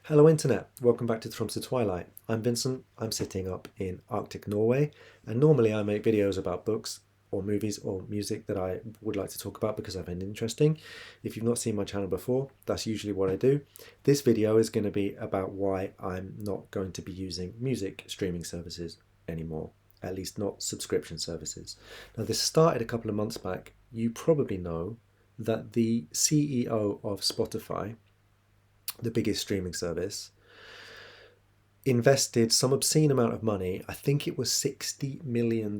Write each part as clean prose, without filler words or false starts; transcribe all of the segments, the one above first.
Hello Internet, welcome back to Tromsø Twilight. I'm Vincent, I'm sitting up in Arctic Norway, and normally I make videos about books or movies or music that I would like to talk about because I find interesting. If you've not seen my channel before, that's usually what I do. This video is going to be about why I'm not going to be using music streaming services anymore, at least not subscription services. Now this started a couple of months back. You probably know that the CEO of Spotify, the biggest streaming service, invested some obscene amount of money. I think it was $60 million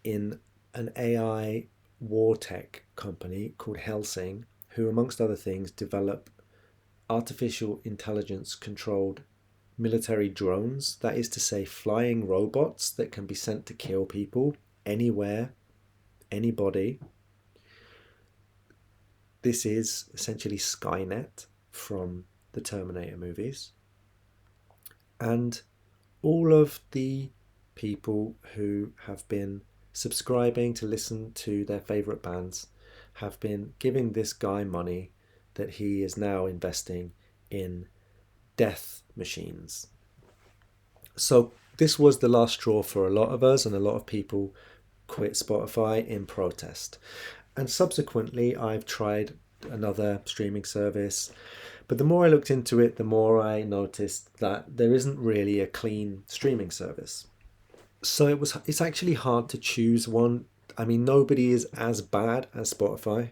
in an AI war tech company called Helsing, who, amongst other things, develop artificial intelligence controlled military drones. That is to say, flying robots that can be sent to kill people anywhere, anybody. This is essentially Skynet from the Terminator movies. And all of the people who have been subscribing to listen to their favourite bands have been giving this guy money that he is now investing in death machines. So this was the last straw for a lot of us, and a lot of people quit Spotify in protest. And subsequently, I've tried another streaming service. But the more I looked into it, the more I noticed that there isn't really a clean streaming service. So it's actually hard to choose one. I mean, nobody is as bad as Spotify,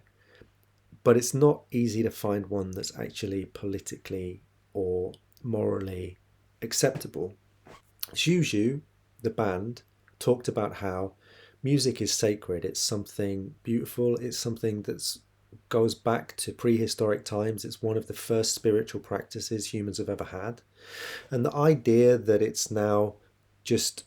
but it's not easy to find one that's actually politically or morally acceptable. Xiu, the band, talked about how music is sacred. It's something beautiful. It's something that's goes back to prehistoric times. It's one of the first spiritual practices humans have ever had. And the idea that it's now just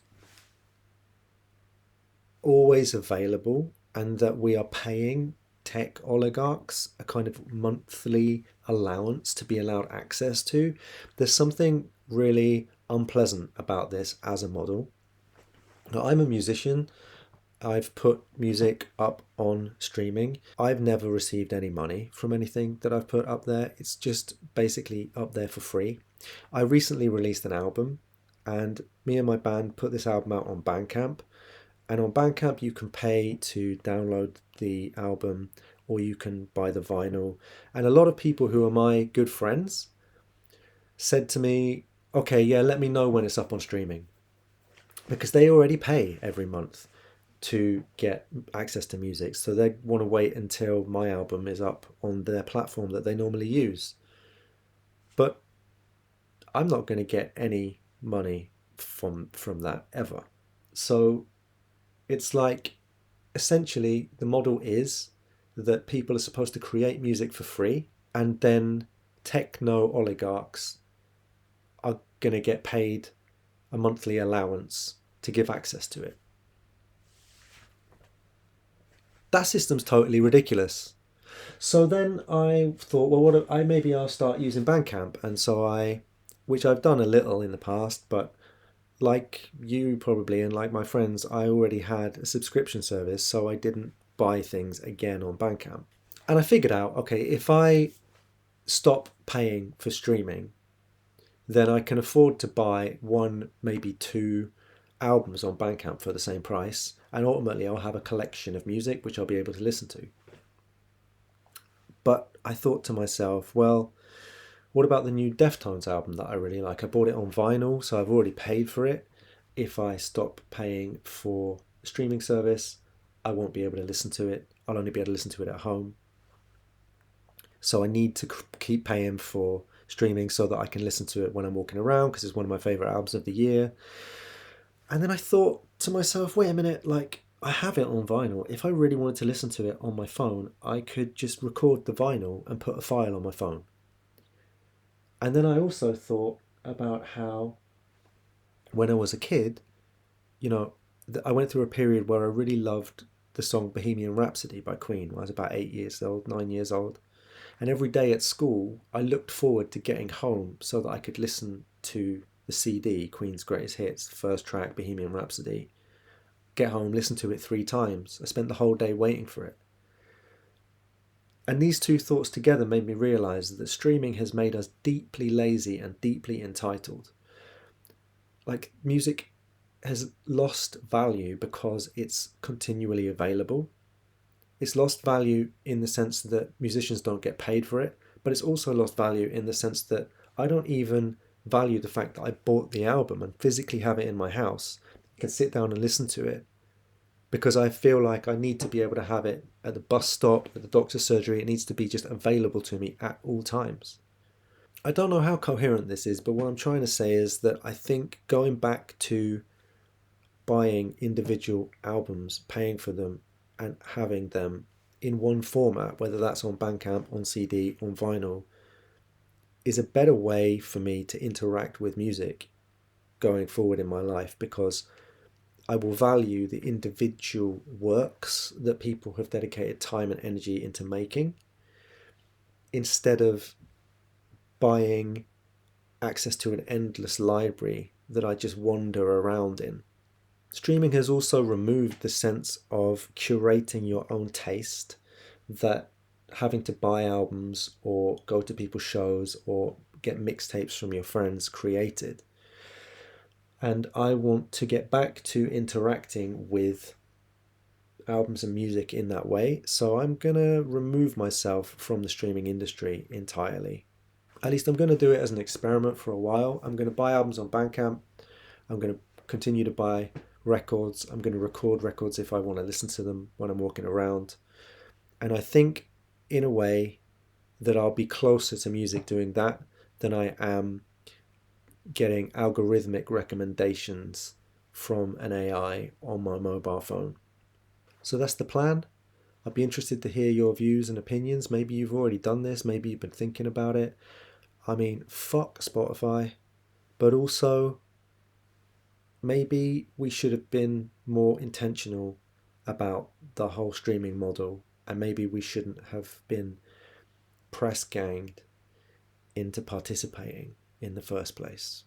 always available and that we are paying tech oligarchs a kind of monthly allowance to be allowed access to, there's something really unpleasant about this as a model. Now, I'm a musician. I've put music up on streaming. I've never received any money from anything that I've put up there. It's just basically up there for free. I recently released an album, and me and my band put this album out on Bandcamp. And on Bandcamp, you can pay to download the album or you can buy the vinyl. And a lot of people who are my good friends said to me, okay, yeah, let me know when it's up on streaming, because they already pay every month to get access to music. So they want to wait until my album is up on their platform that they normally use. But I'm not going to get any money from that ever. So it's like, essentially the model is that people are supposed to create music for free, and then techno oligarchs are going to get paid a monthly allowance to give access to it. That system's totally ridiculous. So then I thought, well, maybe I'll start using Bandcamp, and so which I've done a little in the past, but like you probably and like my friends, I already had a subscription service, so I didn't buy things again on Bandcamp. And I figured out, okay, if I stop paying for streaming, then I can afford to buy one, maybe two albums on Bandcamp for the same price, and ultimately I'll have a collection of music which I'll be able to listen to. But I thought to myself, well, what about the new Deftones album that I really like? I bought it on vinyl, so I've already paid for it. If I stop paying for a streaming service, I won't be able to listen to it. I'll only be able to listen to it at home. So I need to keep paying for streaming so that I can listen to it when I'm walking around, because it's one of my favourite albums of the year. And then I thought to myself, wait a minute, like, I have it on vinyl. If I really wanted to listen to it on my phone, I could just record the vinyl and put a file on my phone. And then I also thought about how when I was a kid, I went through a period where I really loved the song Bohemian Rhapsody by Queen when I was about 8 years old, 9 years old. And every day at school, I looked forward to getting home so that I could listen to the CD, Queen's Greatest Hits, first track, Bohemian Rhapsody. Get home, listen to it 3 times. I spent the whole day waiting for it. And these two thoughts together made me realize that streaming has made us deeply lazy and deeply entitled. Like, music has lost value because it's continually available. It's lost value in the sense that musicians don't get paid for it, but it's also lost value in the sense that I don't even value the fact that I bought the album and physically have it in my house. I can sit down and listen to it because I feel like I need to be able to have it at the bus stop, at the doctor's surgery. It needs to be just available to me at all times. I don't know how coherent this is, but what I'm trying to say is that I think going back to buying individual albums, paying for them, and having them in one format, whether that's on Bandcamp, on CD, on vinyl, is a better way for me to interact with music going forward in my life, because I will value the individual works that people have dedicated time and energy into making, instead of buying access to an endless library that I just wander around in. Streaming has also removed the sense of curating your own taste, that having to buy albums or go to people's shows or get mixtapes from your friends created. And I want to get back to interacting with albums and music in that way. So I'm going to remove myself from the streaming industry entirely. At least I'm going to do it as an experiment for a while. I'm going to buy albums on Bandcamp. I'm going to continue to buy records. I'm going to record records if I want to listen to them when I'm walking around. And I think, in a way, that I'll be closer to music doing that than I am getting algorithmic recommendations from an AI on my mobile phone. So that's the plan. I'd be interested to hear your views and opinions. Maybe you've already done this. Maybe you've been thinking about it. I mean, fuck Spotify. But also, maybe we should have been more intentional about the whole streaming model, and maybe we shouldn't have been press ganged into participating in the first place.